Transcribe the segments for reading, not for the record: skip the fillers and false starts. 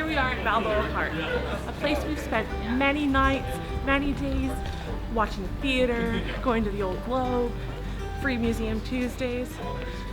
here we are at Balboa Park, a place we've spent many nights, many days watching theater, going to the Old Globe, free Museum Tuesdays.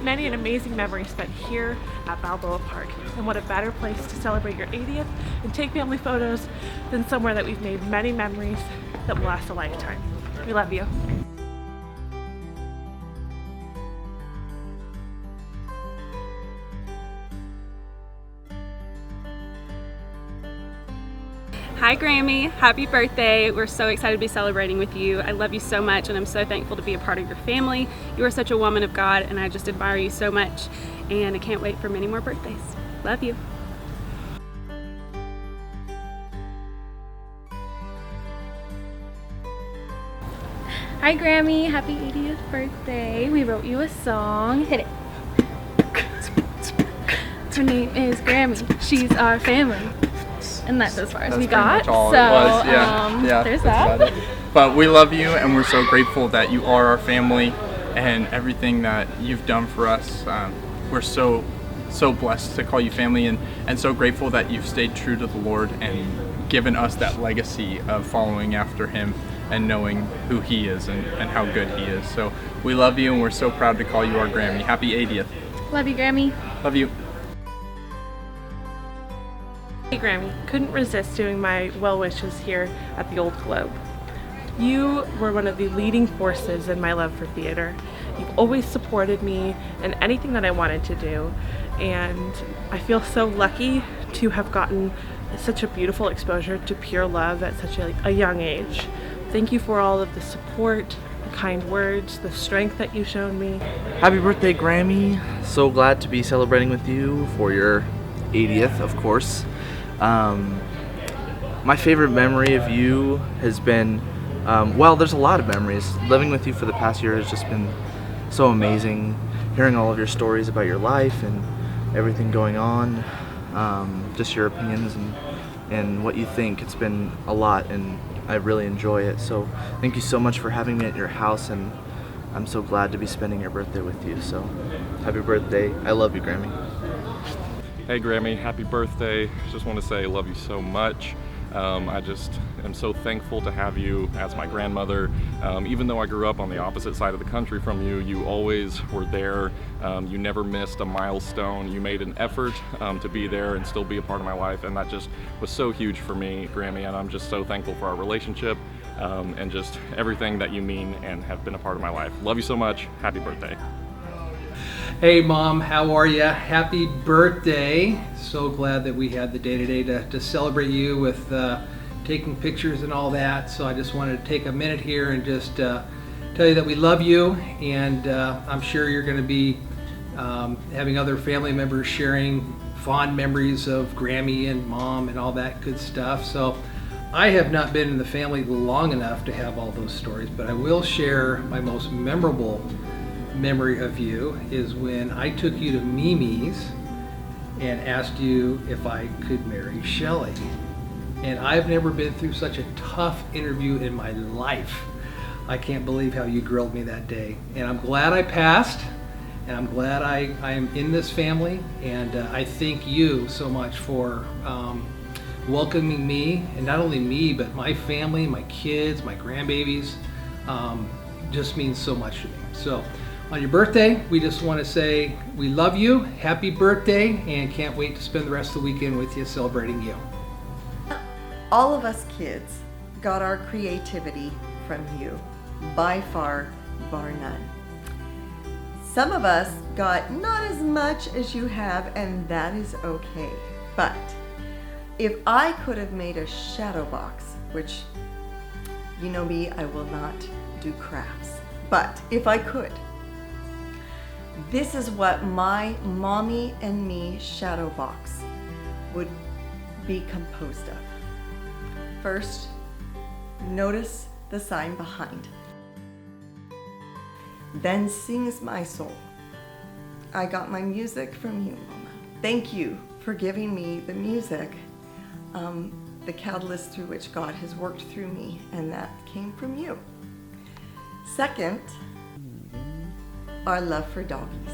Many an amazing memory spent here at Balboa Park. And what a better place to celebrate your 80th and take family photos than somewhere that we've made many memories that will last a lifetime. We love you. Hi Grammy, happy birthday. We're so excited to be celebrating with you. I love you so much and I'm so thankful to be a part of your family. You are such a woman of God and I just admire you so much and I can't wait for many more birthdays. Love you. Hi Grammy, happy 80th birthday. We wrote you a song. Hit it. Her name is Grammy. She's our family. And that's as far as we got. All so it was. Yeah, there's that's that. about it. But we love you and we're so grateful that you are our family and everything that you've done for us. We're so blessed to call you family and so grateful that you've stayed true to the Lord and given us that legacy of following after him and knowing who he is and how good he is. So we love you and we're so proud to call you our Grammy. Happy 80th. Love you, Grammy. Love you. Hey Grammy, couldn't resist doing my well wishes here at the Old Globe. You were one of the leading forces in my love for theater. You've always supported me in anything that I wanted to do, and I feel so lucky to have gotten such a beautiful exposure to pure love at such a young age. Thank you for all of the support, the kind words, the strength that you've shown me. Happy birthday, Grammy. So glad to be celebrating with you for your 80th, of course. My favorite memory of you has been, well, there's a lot of memories. Living with you for the past year has just been so amazing. Hearing all of your stories about your life and everything going on, just your opinions and what you think. It's been a lot and I really enjoy it. So thank you so much for having me at your house and I'm so glad to be spending your birthday with you. So happy birthday. I love you, Grammy. Hey Grammy, happy birthday. Just want to say I love you so much. I just am so thankful to have you as my grandmother. Even though I grew up on the opposite side of the country from you, you always were there. You never missed a milestone. You made an effort to be there and still be a part of my life, and that just was so huge for me, Grammy, and I'm just so thankful for our relationship and just everything that you mean and have been a part of my life. Love you so much. Happy birthday. Hey Mom, how are you? Happy birthday. So glad that we had the day today to celebrate you with taking pictures and all that. So I just wanted to take a minute here and just tell you that we love you, and I'm sure you're going to be having other family members sharing fond memories of Grammy and Mom and all that good stuff. So I have not been in the family long enough to have all those stories, but I will share my most memorable memory of you is when I took you to Mimi's and asked you if I could marry Shelley. And I've never been through such a tough interview in my life. I can't believe how you grilled me that day. And I'm glad I passed, and I'm glad I am in this family, and I thank you so much for welcoming me, and not only me, but my family, my kids, my grandbabies. Just means so much to me. So on your birthday, we just want to say we love you, happy birthday, and can't wait to spend the rest of the weekend with you celebrating you. All of us kids got our creativity from you, by far, bar none. Some of us got not as much as you have, and that is okay. But if I could have made a shadow box, which, you know me, I will not do crafts, but if I could, this is what my mommy and me shadow box would be composed of. First, notice the sign behind. Then sings my soul. I got my music from you, Mama. Thank you for giving me the music, the catalyst through which God has worked through me, and that came from you. Second, our love for doggies.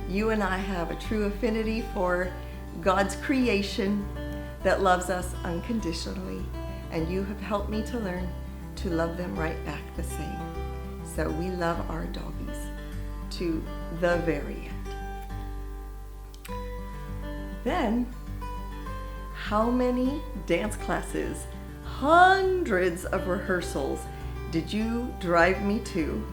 You and I have a true affinity for God's creation, that loves us unconditionally, and you have helped me to learn to love them right back the same. So we love our doggies to the very end. Then, how many dance classes, hundreds of rehearsals did you drive me to?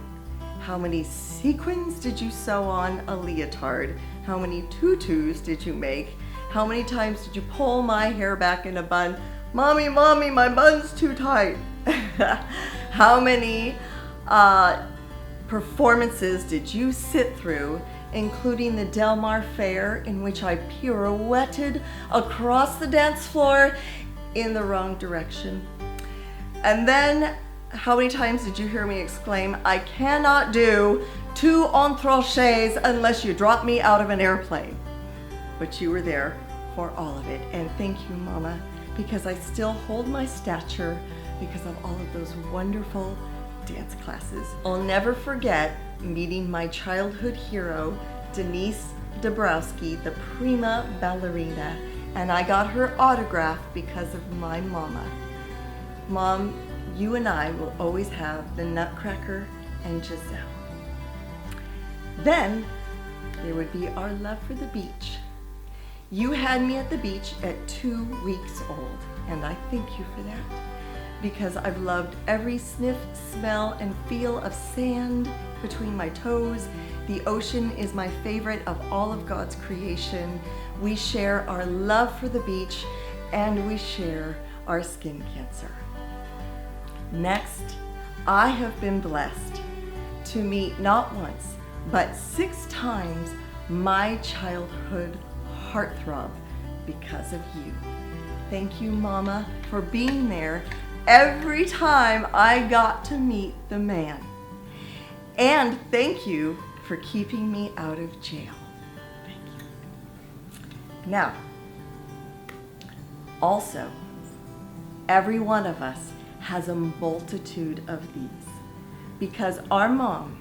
How many sequins did you sew on a leotard? How many tutus did you make? How many times did you pull my hair back in a bun? Mommy, mommy, my bun's too tight. How many performances did you sit through, including the Del Mar Fair, in which I pirouetted across the dance floor in the wrong direction? And then, how many times did you hear me exclaim, I cannot do 2 entrechets unless you drop me out of an airplane? But you were there for all of it. And thank you, Mama, because I still hold my stature because of all of those wonderful dance classes. I'll never forget meeting my childhood hero, Denise Dabrowski, the prima ballerina, and I got her autograph because of my mama. Mom, you and I will always have the Nutcracker and Giselle. Then there would be our love for the beach. You had me at the beach at 2 weeks old, and I thank you for that, because I've loved every sniff, smell, and feel of sand between my toes. The ocean is my favorite of all of God's creation. We share our love for the beach, and we share our skin cancer. Next, I have been blessed to meet not once, but 6 times my childhood heartthrob because of you. Thank you, Mama, for being there every time I got to meet the man. And thank you for keeping me out of jail. Thank you. Now, also, every one of us has a multitude of these, because our mom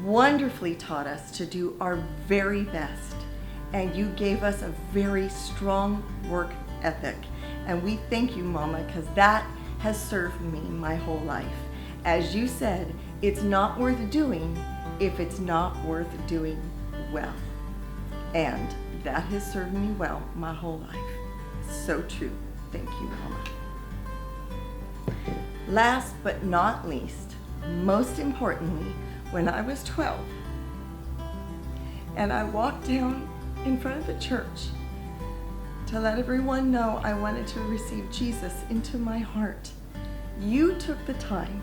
wonderfully taught us to do our very best, and you gave us a very strong work ethic. And we thank you, Mama, because that has served me my whole life. As you said, it's not worth doing if it's not worth doing well. And that has served me well my whole life. So true. Thank you, Mama. Last but not least, most importantly, when I was 12, and I walked down in front of the church to let everyone know I wanted to receive Jesus into my heart, you took the time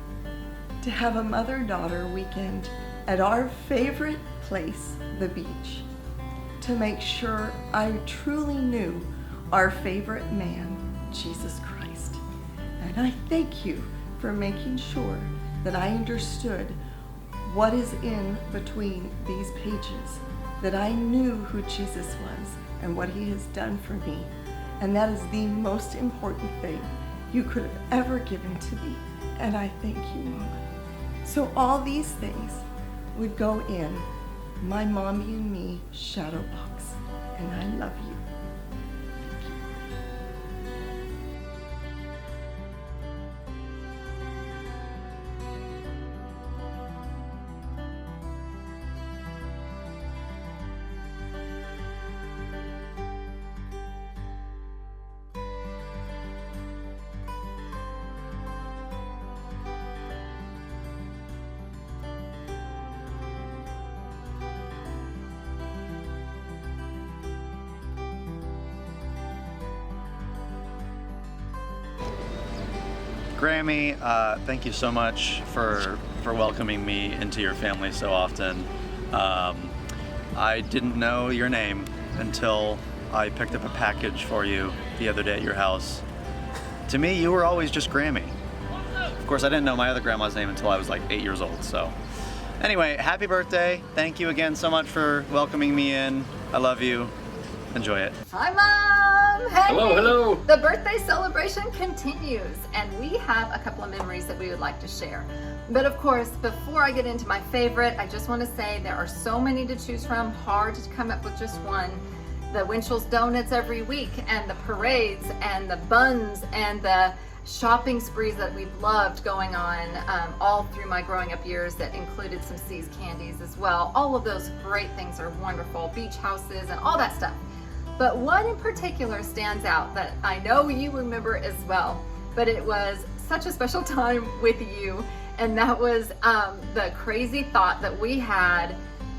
to have a mother-daughter weekend at our favorite place, the beach, to make sure I truly knew our favorite man, Jesus Christ. And I thank you for making sure that I understood what is in between these pages, that I knew who Jesus was and what he has done for me. And that is the most important thing you could have ever given to me. And I thank you, Mama. So all these things would go in my mommy and me shadow box. And I love you. Grammy, thank you so much for welcoming me into your family so often. I didn't know your name until I picked up a package for you the other day at your house. To me, you were always just Grammy. Of course, I didn't know my other grandma's name until I was like 8 years old, so. Anyway, happy birthday. Thank you again so much for welcoming me in. I love you. Enjoy it. Hi, Mom! Hey! Hello, hello! The birthday celebration continues, and we have a couple of memories that we would like to share. But of course, before I get into my favorite, I just want to say there are so many to choose from, hard to come up with just one. the Winchell's Donuts every week, and the parades, and the buns, and the shopping sprees that we've loved going on all through my growing up years that included some See's candies as well. All of those great things are wonderful, beach houses and all that stuff. But one in particular stands out that I know you remember as well, but it was such a special time with you, and that was the crazy thought that we had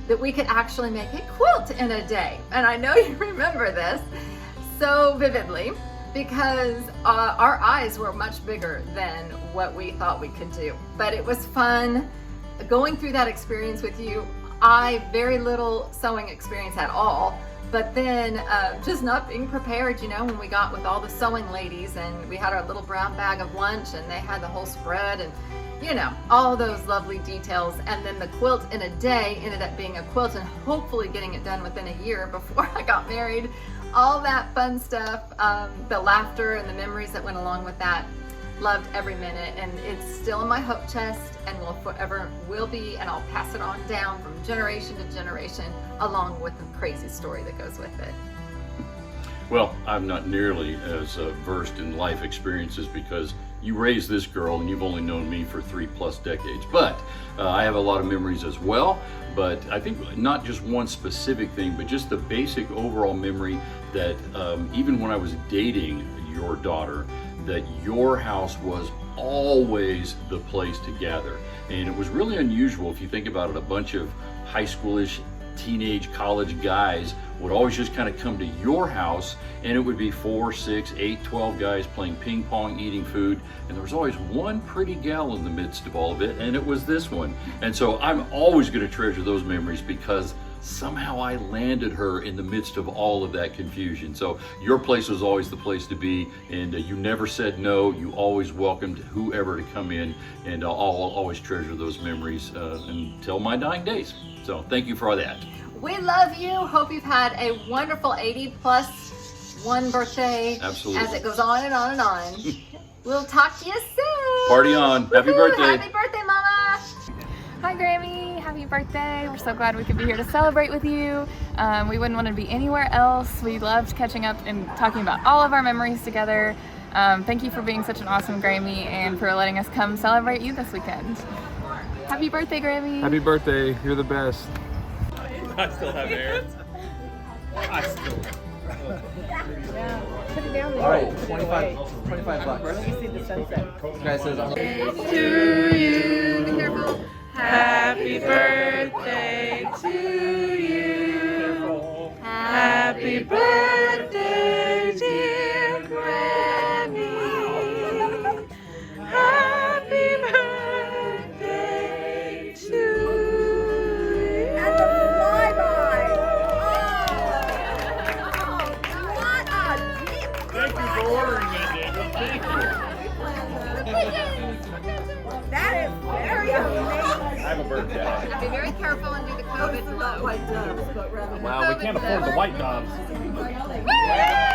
that we could actually make a quilt in a day. And I know you remember this so vividly because our eyes were much bigger than what we thought we could do. But it was fun going through that experience with you. I very little sewing experience at all, but then just not being prepared, you know, when we got with all the sewing ladies and we had our little brown bag of lunch and they had the whole spread and, you know, all those lovely details. And then the quilt in a day ended up being a quilt and hopefully getting it done within a year before I got married. All that fun stuff, the laughter and the memories that went along with that. Loved every minute, and it's still in my hope chest and will forever will be, and I'll pass it on down from generation to generation along with the crazy story that goes with it. Well, I'm not nearly as versed in life experiences because you raised this girl and you've only known me for 3+ decades. But I have a lot of memories as well. But I think not just one specific thing, but just the basic overall memory that even when I was dating your daughter, that your house was always the place to gather. And it was really unusual if you think about it. A bunch of high schoolish, teenage, college guys would always just kind of come to your house, and it would be 4, 6, 8, 12 guys playing ping pong, eating food, and there was always one pretty gal in the midst of all of it, and it was this one. And so I'm always going to treasure those memories because somehow I landed her in the midst of all of that confusion. So your place was always the place to be, and you never said no. You always welcomed whoever to come in, and I'll always treasure those memories until my dying days. So thank you for all that. We love you. Hope you've had a wonderful 80+1 birthday. Absolutely. As it goes on and on and on. We'll talk to you soon. Party on. Happy birthday. Happy birthday, Mama. Hi Grammy, happy birthday. We're so glad we could be here to celebrate with you. We wouldn't want to be anywhere else. We loved catching up and talking about all of our memories together. Thank you for being such an awesome Grammy and for letting us come celebrate you this weekend. Happy birthday, Grammy. Happy birthday, you're the best. I still have hair. I still Yeah, put it down there. All right, 25 bucks. Let me see the sunset. Guys, there's To you. Be careful. Happy birthday to you. Happy birthday, dear Grammy. Happy birthday to you. And the flyby. What a gift. Thank you for ordering that, Daniel. Thank you. That is very amazing. I have a birthday. Be very careful and do the COVID Not flow. white doves, but rather Wow, we can't afford the white doves. Woo!